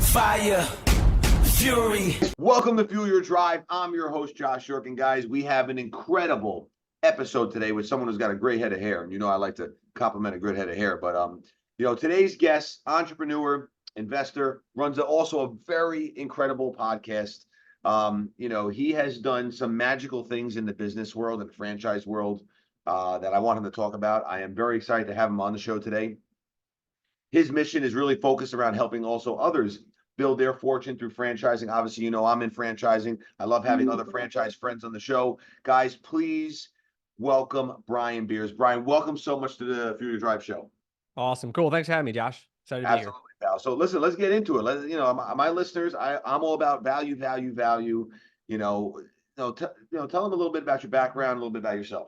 Fire, fury. Welcome to Fuel Your Drive. I'm your host, Josh York. And guys, we have an incredible episode today with someone who's got a great head of hair. And you know, I like to compliment a good head of hair. But, today's guest, entrepreneur, investor, runs also a very incredible podcast. He has done some magical things in the business world and the franchise world that I want him to talk about. I am very excited to have him on the show today. His mission is really focused around helping also others build their fortune through franchising. Obviously, you know, I'm in franchising. I love having other franchise friends on the show. Guys, please welcome Brian Beers. Brian, welcome so much to the Fuel Your Drive show. Awesome. Cool. Thanks for having me, Josh. Excited to be here. Absolutely, pal. So listen, let's get into it. My listeners, I'm all about value. Tell them a little bit about your background, a little bit about yourself.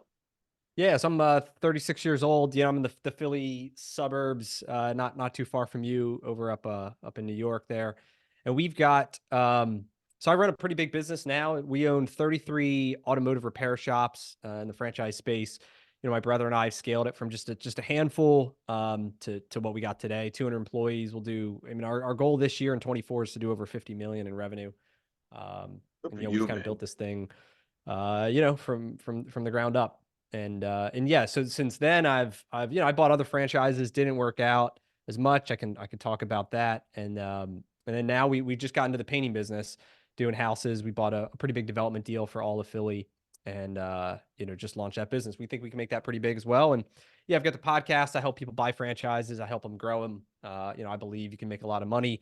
Yeah, so I'm 36 years old. I'm in the Philly suburbs, not too far from you, over up in New York there. And we've got so I run a pretty big business now. We own 33 automotive repair shops in the franchise space. My brother and I have scaled it from just a handful to what we got today. 200 employees. Our goal this year in 24 is to do over 50 million in revenue. We've kind of built this thing, from the ground up. And yeah, so since then I bought other franchises, didn't work out as much. I can talk about that. And then now we just got into the painting business, doing houses. We bought a pretty big development deal for all of Philly, and just launched that business. We think we can make that pretty big as well. And yeah, I've got the podcast. I help people buy franchises. I help them grow them. I believe you can make a lot of money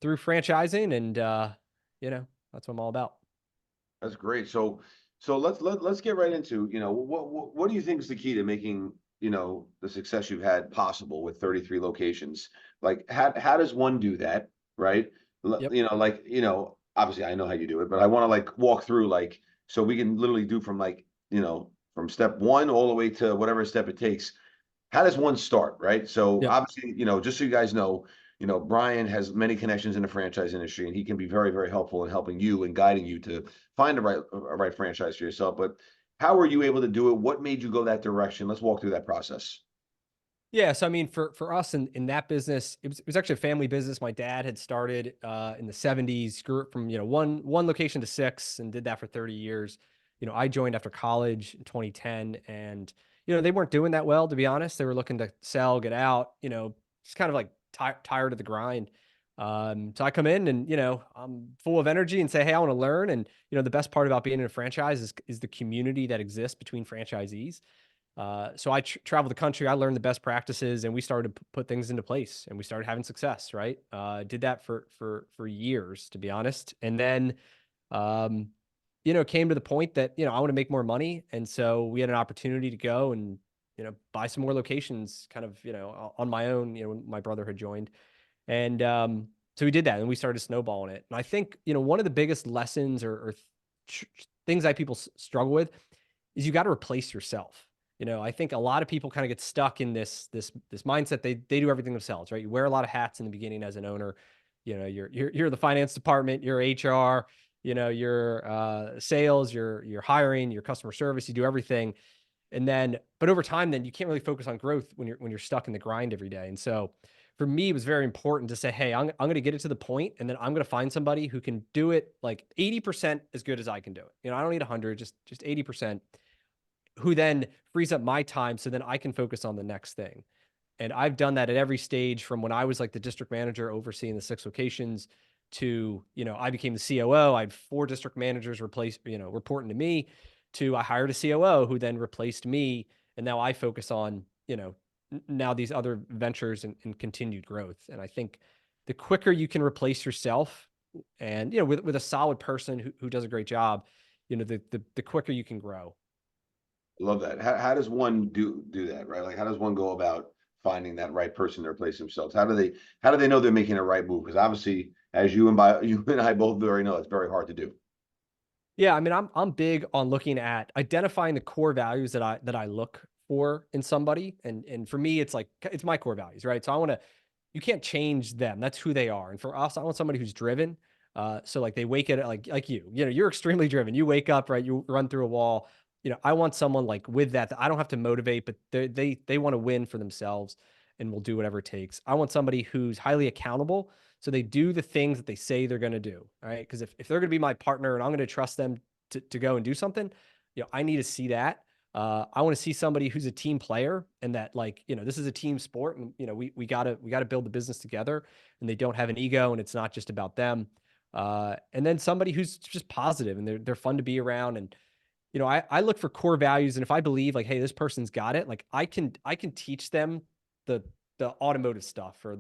through franchising, and that's what I'm all about. That's great. So let's get right into, what do you think is the key to making, the success you've had possible with 33 locations? Like, how does one do that? Right. Yep. Obviously I know how you do it, but I want to walk through, so we can literally do from from step one all the way to whatever step it takes. How does one start? Right. So Yep. obviously, just so you guys know, Brian has many connections in the franchise industry, and he can be very, very helpful in helping you and guiding you to find a right franchise for yourself. But how were you able to do it? What made you go that direction? Let's walk through that process. Yeah. So, for us in that business, it was actually a family business. My dad had started in the 70s, grew it from, one location to 6, and did that for 30 years. I joined after college in 2010, and, they weren't doing that well, to be honest. They were looking to sell, get out, just kind of like tired of the grind. So I come in and, I'm full of energy and say, hey, I want to learn. And, the best part about being in a franchise is the community that exists between franchisees. So I traveled the country. I learned the best practices, and we started to put things into place, and we started having success. Right. Did that for years, to be honest. And then, came to the point that, I want to make more money. And so we had an opportunity to go and, buy some more locations kind of, on my own, when my brother had joined. And, so we did that, and we started snowballing it. And I think, one of the biggest lessons or things that people struggle with is you got to replace yourself. I think a lot of people kind of get stuck in this mindset. They do everything themselves, right? You wear a lot of hats in the beginning as an owner. You're the finance department, you're HR, you're sales, you're hiring, your customer service, you do everything. And then, but over time, then you can't really focus on growth when you're stuck in the grind every day. And so for me, it was very important to say, hey, I'm going to get it to the point, and then I'm going to find somebody who can do it like 80% as good as I can do it. I don't need 100, just 80%, who then frees up my time so then I can focus on the next thing. And I've done that at every stage, from when I was like the district manager overseeing the 6 locations to, I became the COO. I had 4 district managers reporting to me, to I hired a COO who then replaced me. And now I focus on, now these other ventures and continued growth. And I think the quicker you can replace yourself and, with a solid person who does a great job, the quicker you can grow. Love that. How does one do that, right? Like, how does one go about finding that right person to replace themselves? How do they know they're making a right move? Because obviously, as you and I both very know, it's very hard to do. Yeah, I'm big on looking at identifying the core values that I look for in somebody, and for me, it's my core values, right? So you can't change them. That's who they are. And for us, I want somebody who's driven. So like they wake it like you're extremely driven. You wake up, right? You run through a wall. I want someone like with that I don't have to motivate, but they want to win for themselves and will do whatever it takes. I want somebody who's highly accountable. So they do the things that they say they're going to do. All right. Because if they're going to be my partner and I'm going to trust them to go and do something, I need to see that. I want to see somebody who's a team player and that this is a team sport and, we gotta build the business together and they don't have an ego and it's not just about them. And then somebody who's just positive and they're fun to be around. And, I look for core values. And if I believe like, hey, this person's got it, like I can teach them the automotive stuff or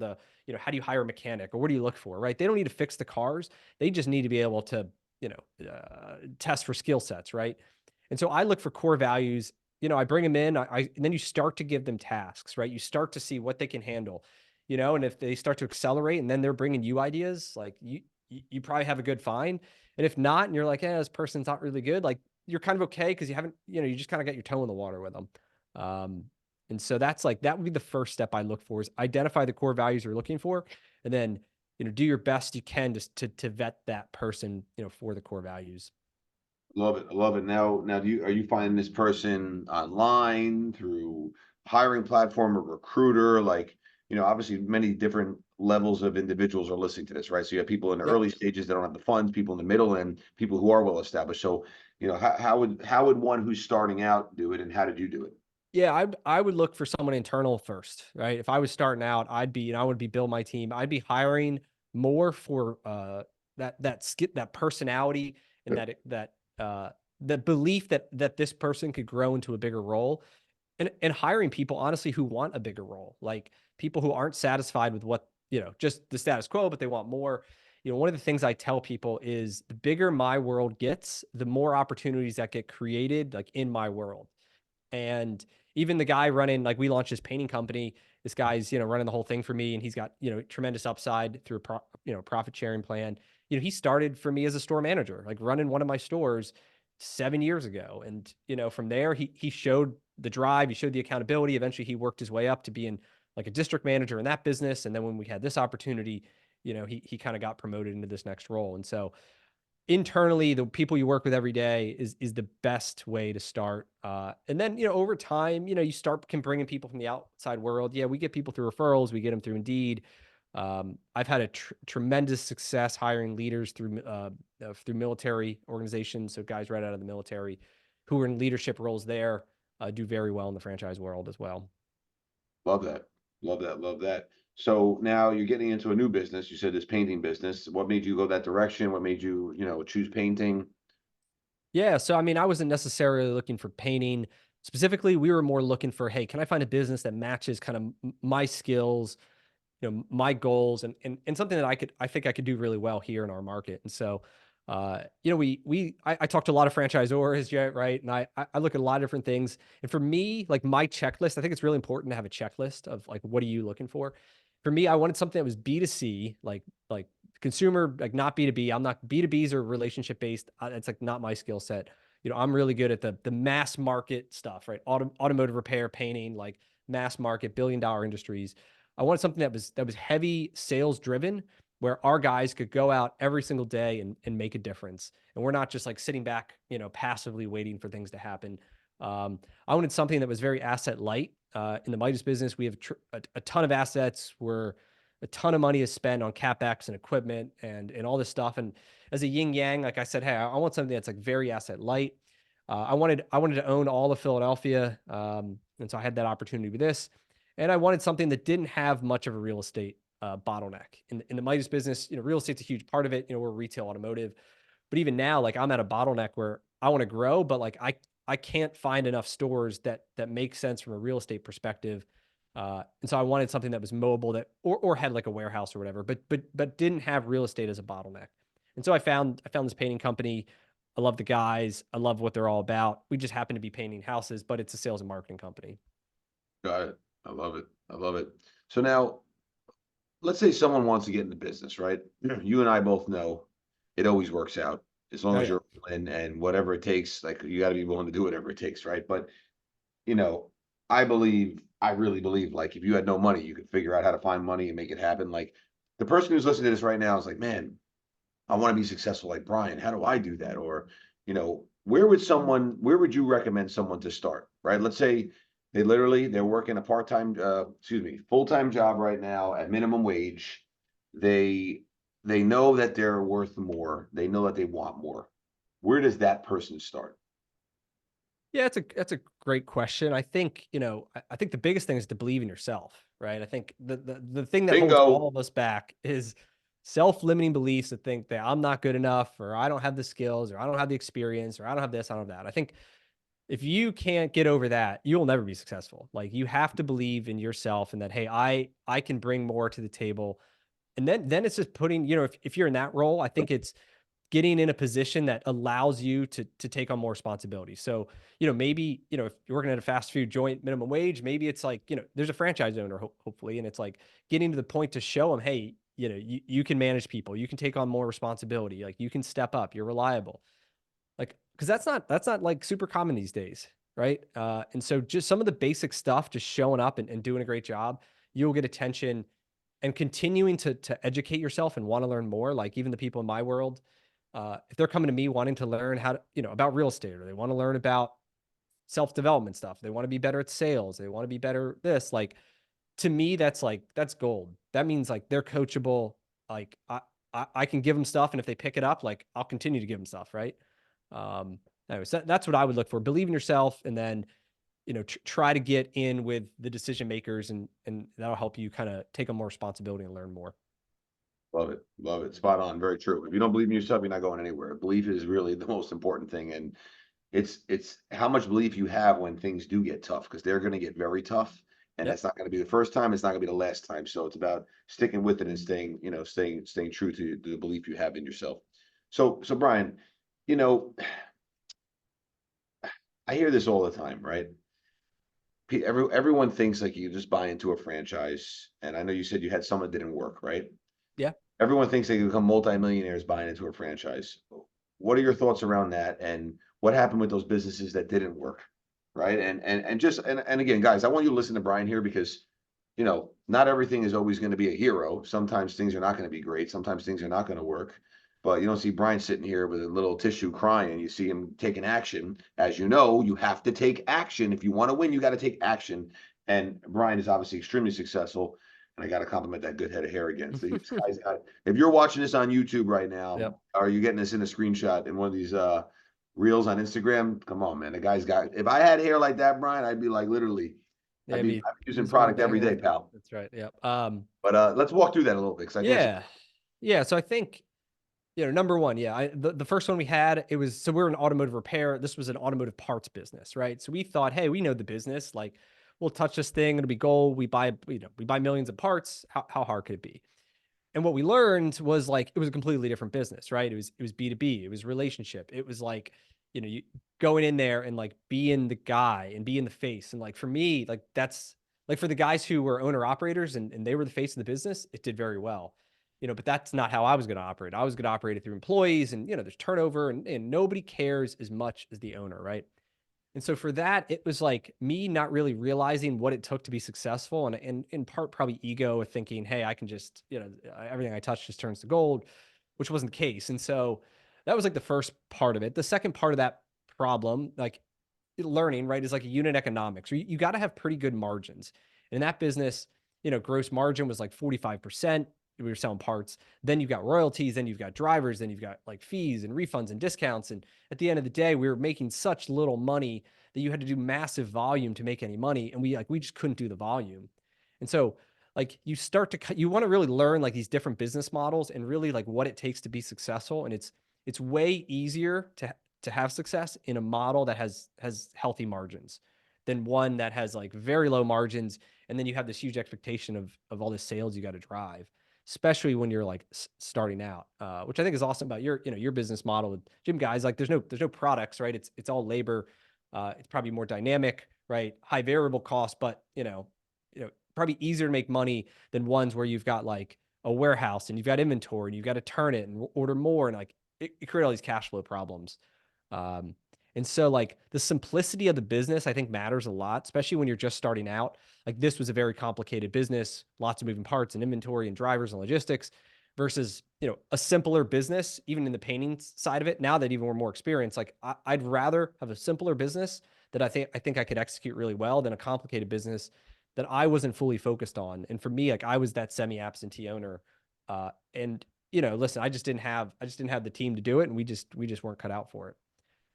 how do you hire a mechanic or what do you look for, right? They don't need to fix the cars. They just need to be able to, test for skill sets, right? And so I look for core values. I bring them in. And then you start to give them tasks, right? You start to see what they can handle, and if they start to accelerate and then they're bringing you ideas, like you probably have a good find. And if not, and you're like, this person's not really good, like you're kind of okay because you haven't, you just kind of got your toe in the water with them. And so that would be the first step I look for is identify the core values you're looking for, and then do your best you can just to vet that person, for the core values. Love it. I love it. Now, are you finding this person online through hiring platform or recruiter? Like, obviously many different levels of individuals are listening to this, right? So you have people in the early stages that don't have the funds, people in the middle, and people who are well established. So, how would one who's starting out do it, and how did you do it? Yeah, I would look for someone internal first, right? If I was starting out, I would be building my team. I'd be hiring more for that personality and the belief that this person could grow into a bigger role, and hiring people honestly who want a bigger role, like people who aren't satisfied with what, just the status quo, but they want more. One of the things I tell people is the bigger my world gets, the more opportunities that get created like in my world. And even the guy running, like we launched this painting company, this guy's, running the whole thing for me. And he's got, tremendous upside through a profit sharing plan. He started for me as a store manager, like running one of my stores 7 years ago. And, from there, he showed the drive, he showed the accountability. Eventually he worked his way up to being like a district manager in that business. And then when we had this opportunity, he kind of got promoted into this next role. And so internally, the people you work with every day is the best way to start. And then, over time, you can bring in people from the outside world. Yeah, we get people through referrals. We get them through Indeed. I've had a tremendous success hiring leaders through military organizations. So guys right out of the military who are in leadership roles there do very well in the franchise world as well. Love that. Love that. Love that. So now you're getting into a new business. You said this painting business. What made you go that direction? What made you, choose painting? Yeah. So, I wasn't necessarily looking for painting specifically. We were more looking for, hey, can I find a business that matches kind of my skills, my goals and something that I think I could do really well here in our market. And so, I talk to a lot of franchisors, right? And I look at a lot of different things. And for me, like my checklist, I think it's really important to have a checklist of like, what are you looking for? For me, I wanted something that was B2C, like consumer, like not B2B. I'm not, B2Bs are relationship based. It's like not my skill set. I'm really good at the mass market stuff, right? Automotive repair, painting, like mass market, $1 billion industries. I wanted something that was heavy sales driven, where our guys could go out every single day and make a difference. And we're not just like sitting back, passively waiting for things to happen. I wanted something that was very asset light. In the Midas business, we have a ton of assets where a ton of money is spent on CapEx and equipment and all this stuff. And as a yin yang, like I said, hey, I want something that's like very asset light. I wanted to own all of Philadelphia. And so I had that opportunity with this. And I wanted something that didn't have much of a real estate bottleneck. In the Midas business, real estate's a huge part of it. We're retail automotive. But even now, like I'm at a bottleneck where I want to grow, but like I can't find enough stores that make sense from a real estate perspective. And so I wanted something that was mobile that or had like a warehouse or whatever, but didn't have real estate as a bottleneck. And so I found this painting company. I love the guys. I love what they're all about. We just happen to be painting houses, but it's a sales and marketing company. Got it. I love it. I love it. So now, let's say someone wants to get into business, right? You and I both know it always works out as long as you're in and whatever it takes. Like you got to be willing to do whatever it takes, right? But I really believe, like if you had no money, you could figure out how to find money and make it happen. Like the person who's listening to this right now is like, man, I want to be successful like Brian. How do I do that? Or, where would you recommend someone to start, right? Let's say they're working a full-time job right now at minimum wage. they they know that they're worth more. They know that they want more. Where does that person start? Yeah, that's a great question. I think, I think the biggest thing is to believe in yourself, right? I think the thing that holds all Bingo. of us back is self-limiting beliefs that think that I'm not good enough, or I don't have the skills, or I don't have the experience, or I don't have this, I don't have that. I think if you can't get over that, you will never be successful. Like, you have to believe in yourself and that, hey, I can bring more to the table. And then it's just putting, if you're in that role, I think it's getting in a position that allows you to take on more responsibility. So, maybe, if you're working at a fast food joint, minimum wage, maybe it's like, there's a franchise owner, hopefully, and it's like getting to the point to show them, hey, you can manage people, you can take on more responsibility, like you can step up, you're reliable. Like, because that's not like super common these days, right? And so just some of the basic stuff, just showing up and doing a great job, you'll get attention, and continuing to educate yourself and want to learn more. Like, even the people in my world, if they're coming to me wanting to learn how to, about real estate, or they want to learn about self-development stuff, they want to be better at sales, they want to be better this, like, to me, that's gold. That means like they're coachable. Like, I can give them stuff, and if they pick it up, like, I'll continue to give them stuff, right? Um, Anyways, that's what I would look for. Believe in yourself, and then, try to get in with the decision makers, and that'll help you kind of take on more responsibility and learn more. Love it. Love it. Spot on. Very true. If you don't believe in yourself, you're not going anywhere. Belief is really the most important thing. And it's how much belief you have when things do get tough, because they're going to get very tough. And Yep. that's not going to be the first time. It's not going to be the last time. So it's about sticking with it and staying true to the belief you have in yourself. So Brian, you know, I hear this all the time, right? Everyone thinks like you just buy into a franchise. And I know you said you had some that didn't work, right? Yeah. Everyone thinks they can become multimillionaires buying into a franchise. What are your thoughts around that? And what happened with those businesses that didn't work? Right. And again, guys, I want you to listen to Brian here, because not everything is always going to be a hero. Sometimes things are not going to be great. Sometimes things are not going to work. But you don't see Brian sitting here with a little tissue crying. You see him taking action. As you know, you have to take action. If you want to win, you got to take action. And Brian is obviously extremely successful. And I got to compliment that good head of hair again. So these guys if you're watching this on YouTube right now, Yep. or you're getting this in a screenshot in one of these reels on Instagram, come on, man. The guy's got, if I had hair like that, Brian, I'd be like literally, Yeah, I'd be using use one product every banger. day, pal. That's right. Yep. But let's walk through that a little bit, because I think it's Yeah. Yeah. So I think, number one, yeah, the first one we had, it was, so we're in automotive repair. This was an automotive parts business, right? So we thought, hey, we know the business. Like, we'll touch this thing, it'll be gold. We buy, we buy millions of parts. How hard could it be? And what we learned was, like, it was a completely different business, right? It was B2B. It was relationship. It was like, you going in there and like being the guy and being the face. And like, for me, like, that's like, for the guys who were owner operators and they were the face of the business, it did very well. But that's not how I was going to operate. I was going to operate it through employees, and, there's turnover, and nobody cares as much as the owner, right? And so for that, it was like me not really realizing what it took to be successful. And in part, probably ego of thinking, hey, I can just, everything I touch just turns to gold, which wasn't the case. And so that was like the first part of it. The second part of that problem, like, learning, right, is like a unit economics. You got to have pretty good margins. And in that business, gross margin was like 45%. We were selling parts. Then you've got royalties, then you've got drivers, then you've got like fees and refunds and discounts. And at the end of the day, we were making such little money that you had to do massive volume to make any money. And we just couldn't do the volume. And so, like, you start to, you want to really learn like these different business models and really like what it takes to be successful. And it's way easier to have success in a model that has healthy margins than one that has like very low margins. And then you have this huge expectation of all the sales you got to drive, especially when you're like starting out, which I think is awesome about your business model with GYMGUYZ. Like, there's no products, right? It's all labor. It's probably more dynamic, right? High variable cost, but probably easier to make money than ones where you've got like a warehouse and you've got inventory and you've got to turn it and order more, and like it create all these cash flow problems. Um, and so, like, the simplicity of the business, I think, matters a lot, especially when you're just starting out. Like, this was a very complicated business, lots of moving parts and inventory and drivers and logistics, versus, a simpler business, even in the painting side of it. Now that even we're more experienced, like, I'd rather have a simpler business that I think I could execute really well than a complicated business that I wasn't fully focused on. And for me, like, I was that semi-absentee owner And, you know, listen, I just didn't have the team to do it. And we just weren't cut out for it.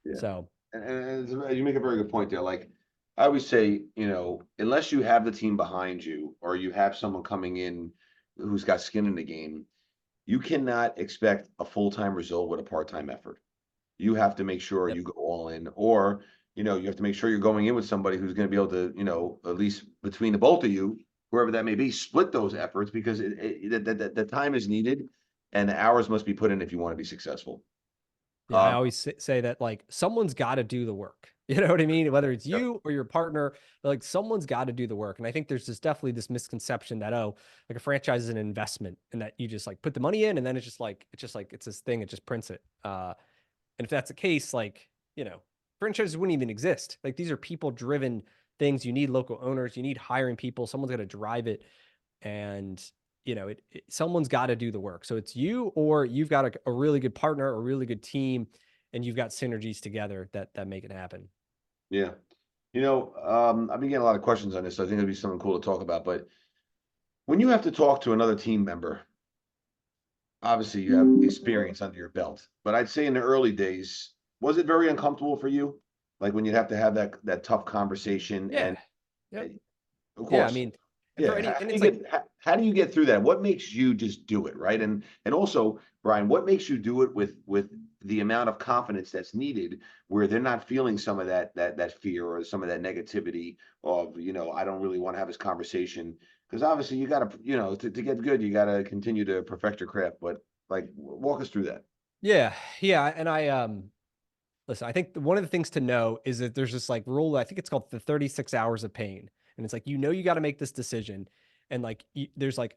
Yeah. So And you make a very good point there. Like I always say, you know, unless you have the team behind you or you have someone coming in who's got skin in the game, you cannot expect a full-time result with a part-time effort. You have to make sure yep. you go all in, or, you know, you have to make sure you're going in with somebody who's going to be able to, you know, at least between the both of you, whoever that may be, split those efforts because the time is needed and the hours must be put in if you want to be successful. Yeah, I Um, always say that like someone's got to do the work. You know what I mean? Whether it's Yep. you or your partner, like someone's got to do the work. And I think there's definitely this misconception that, oh, like a franchise is an investment and that you just like put the money in and then it's just like it's this thing, it just prints it. And if that's the case, like, you know, franchises wouldn't even exist. Like these are people driven things. You need local owners, you need hiring people, someone's got to drive it. And you know, someone's got to do the work. So it's you, or you've got a really good partner, a really good team, and you've got synergies together that make it happen. yeah. You know, I've been getting a lot of questions on this, so I think it'd be something cool to talk about. But when you have to talk to another team member, obviously you have experience under your belt. But I'd say in the early days, was it very uncomfortable for you? Like when you'd have to have that tough conversation Yeah. and Yep. of Yeah. I course. mean, and for Yeah, any, how and do you it's like, get how do you get through that? What makes you just do it, right? And also, Brian, what makes you do it with the amount of confidence that's needed, where they're not feeling some of that fear or some of that negativity of, you know, I don't really want to have this conversation because obviously you got to, you know, to get good, you got to continue to perfect your craft. But like, walk us through that. yeah. Yeah. And listen, I think one of the things to know is that there's this like rule, I think it's called the 36 hours of pain. And it's like, you know, you got to make this decision. And like, there's like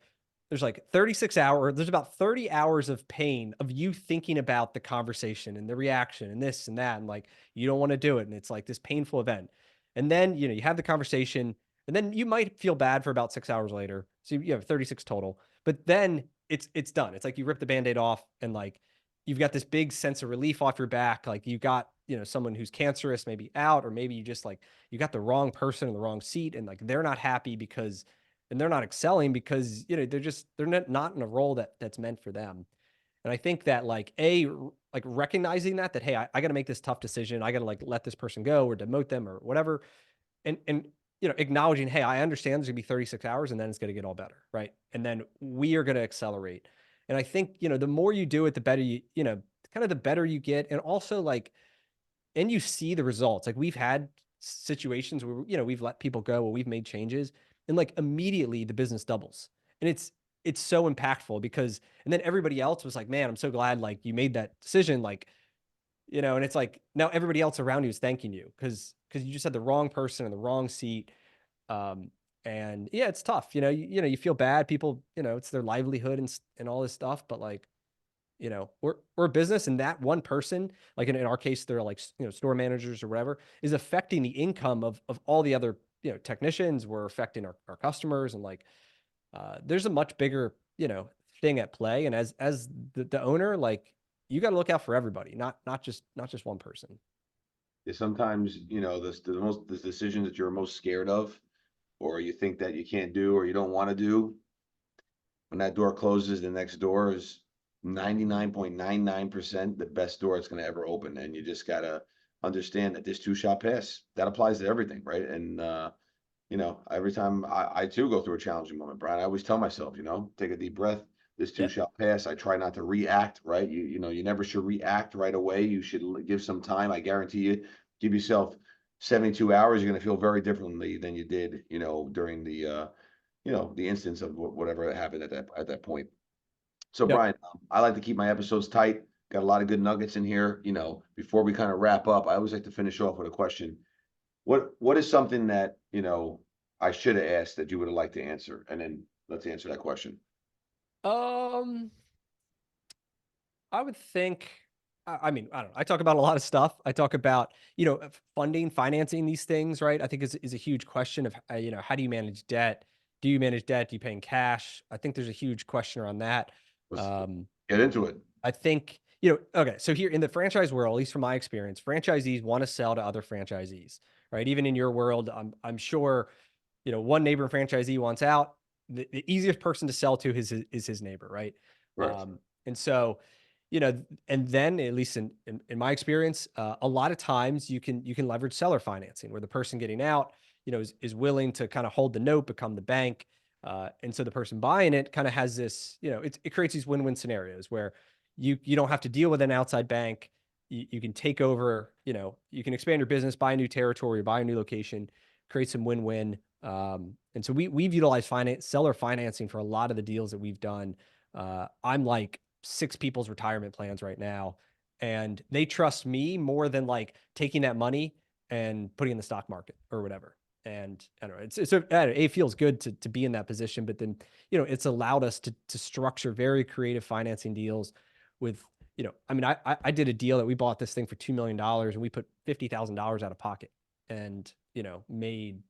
36 hours, there's about 30 hours of pain of you thinking about the conversation and the reaction and this and that. And like, you don't want to do it. And it's like this painful event. And then, you know, you have the conversation and then you might feel bad for about 6 hours later. So you have 36 total, but then it's done. It's like you rip the Band-Aid off and like, you've got this big sense of relief off your back. Like you got, you know, someone who's cancerous maybe out, or maybe you just like, you got the wrong person in the wrong seat and like, they're not happy because, and they're not excelling because, you know, they're not in a role that's meant for them. And I think that like, like recognizing that, hey, I got to make this tough decision. I got to like let this person go or demote them or whatever. And, you know, acknowledging, hey, I understand there's gonna be 36 hours and then it's gonna get all better. Right. And then we are gonna accelerate. And I think, you know, the more you do it, the better you know, kind of the better you get. And also like, and you see the results. Like we've had situations where, you know, we've let people go or we've made changes and like immediately the business doubles. And it's so impactful because, and then everybody else was like, man, I'm so glad like you made that decision. Like, you know, and it's like now everybody else around you is thanking you because you just had the wrong person in the wrong seat. Um, and yeah, it's tough. You know, you know, you feel bad. People, you know, it's their livelihood and all this stuff. But like, you know, we're a business, and that one person, like in our case, they're like, you know, store managers or whatever, is affecting the income of all the other, you know, technicians. We're affecting our customers, and like, there's a much bigger, you know, thing at play. And as the owner, like, you got to look out for everybody, not just one person. Yeah, sometimes, you know, the decisions that you're most scared of, or you think that you can't do, or you don't want to do, when that door closes, the next door is 99.99% the best door it's going to ever open. And you just got to understand that this too shall pass. That applies to everything, right? And, you know, every time I too go through a challenging moment, Brian, I always tell myself, you know, take a deep breath. This too Yep. shall pass. I try not to react, right? You know, you never should react right away. You should give some time. I guarantee you, give yourself 72 hours. You're going to feel very differently than you did, you know, during the, you know, the instance of whatever happened at that point. So Yep. Brian, I like to keep my episodes tight. Got a lot of good nuggets in here. You know, before we kind of wrap up, I always like to finish off with a question. What is something that, you know, I should have asked that you would have liked to answer? And then let's answer that question. Um, I would think, I mean, I don't know. I talk about a lot of stuff. I talk about, you know, funding, financing these things, right? I think is a huge question of, you know, how do you manage debt? Do you manage debt? Do you pay in cash? I think there's a huge question around that. Let's Um, get into it. I think, you know, okay. So here in the franchise world, at least from my experience, franchisees want to sell to other franchisees, right? Even in your world, I'm sure, you know, one neighbor franchisee wants out. the easiest person to sell to is his neighbor, right? Right. And so, and then at least in my experience, a lot of times you can leverage seller financing where the person getting out, is willing to kind of hold the note, become the bank. And so the person buying it kind of has this, it creates these win-win scenarios where you don't have to deal with an outside bank. You can take over, you can expand your business, buy a new territory, buy a new location, create some win-win. And so we've utilized seller financing for a lot of the deals that we've done. I'm like 6 people's retirement plans right now, and they trust me more than like taking that money and putting it in the stock market or whatever. And I don't know, it feels good to be in that position, but then, it's allowed us to structure very creative financing deals with, I mean, I did a deal that we bought this thing for $2 million and we put $50,000 out of pocket and, made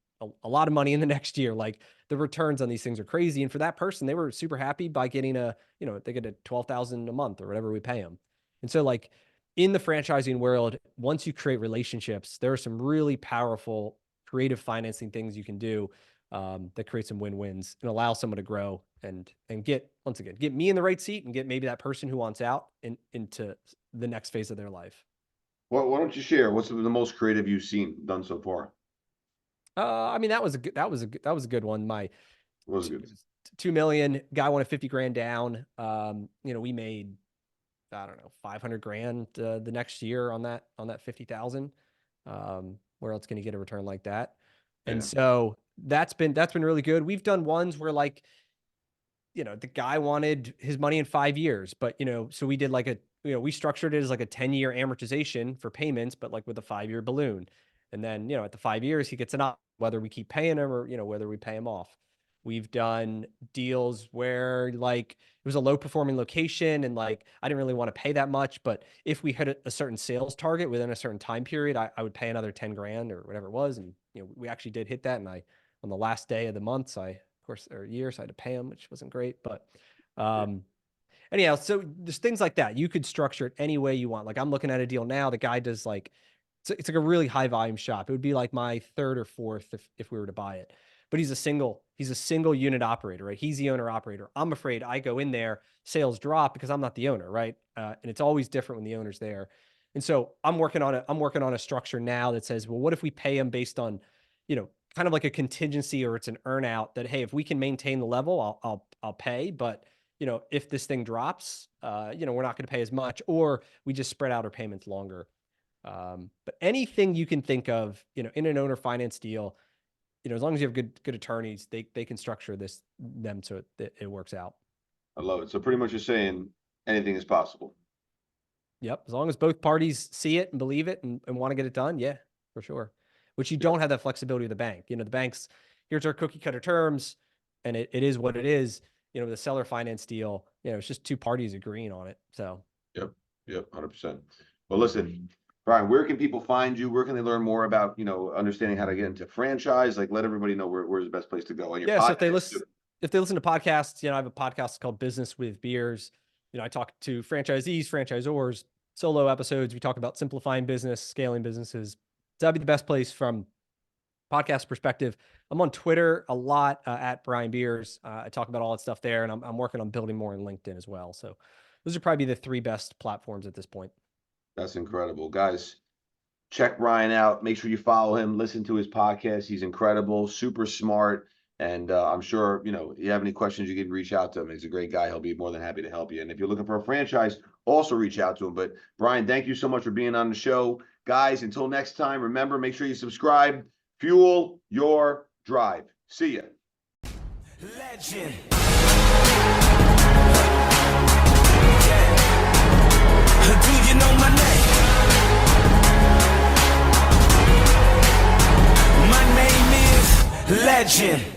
a lot of money in the next year. Like the returns on these things are crazy. And for that person, they were super happy by getting they get a $12,000 a month or whatever we pay them. And so like in the franchising world, once you create relationships, there are some really powerful creative financing things you can do that create some win-wins and allow someone to grow and get me in the right seat and get maybe that person who wants out into the next phase of their life. Well, why don't you share what's the most creative you've seen done so far? I mean, that was a good one. What was good? 2 million, guy wanted 50 grand down. We made, I don't know, 500 grand the next year on that 50,000. Where else can you get a return like that? And so that's been really good. We've done ones where like, the guy wanted his money in 5 years, but so we did like we structured it as like a 10-year amortization for payments, but like with a 5-year balloon. And then, at the 5 years, he gets an option, whether we keep paying him or, whether we pay him off. We've done deals where like it was a low performing location and like, I didn't really want to pay that much, but if we hit a certain sales target within a certain time period, I would pay another 10 grand or whatever it was. And, we actually did hit that. And on the last day of the month, I had to pay him, which wasn't great, but, anyhow, so there's things like that. You could structure it any way you want. Like I'm looking at a deal now, the guy does like, it's like a really high volume shop. It would be like my 3rd or 4th if we were to buy it. But he's a single unit operator, right? He's the owner operator. I'm afraid I go in there, sales drop because I'm not the owner, right? And it's always different when the owner's there. And so I'm working on a structure now that says, well, what if we pay him based on, kind of like a contingency or it's an earn out that, hey, if we can maintain the level, I'll pay. But, if this thing drops, we're not going to pay as much, or we just spread out our payments longer. But anything you can think of, in an owner finance deal, as long as you have good attorneys, they can structure them so it works out. I love it. So pretty much you're saying anything is possible. Yep. As long as both parties see it and believe it and want to get it done. Yeah, for sure. Which you don't have that flexibility with the bank. The bank's, here's our cookie cutter terms and it is what it is. The seller finance deal, it's just 2 parties agreeing on it. So. Yep. 100%. Well, listen, Brian, where can people find you? Where can they learn more about, understanding how to get into franchise? Like, let everybody know where's the best place to go. On your podcast, so if they listen to podcasts, I have a podcast called Business with Beers. I talk to franchisees, franchisors, solo episodes. We talk about simplifying business, scaling businesses. So that'd be the best place from podcast perspective. I'm on Twitter a lot at Brian Beers. I talk about all that stuff there, and I'm working on building more in LinkedIn as well. So those are probably the 3 best platforms at this point. That's incredible. Guys, check Brian out. Make sure you follow him. Listen to his podcast. He's incredible, super smart. And I'm sure, you have any questions, you can reach out to him. He's a great guy. He'll be more than happy to help you. And if you're looking for a franchise, also reach out to him. But Brian, thank you so much for being on the show. Guys, until next time, remember, make sure you subscribe. Fuel your drive. See ya. Legend. Do you know my name? My name is Legend.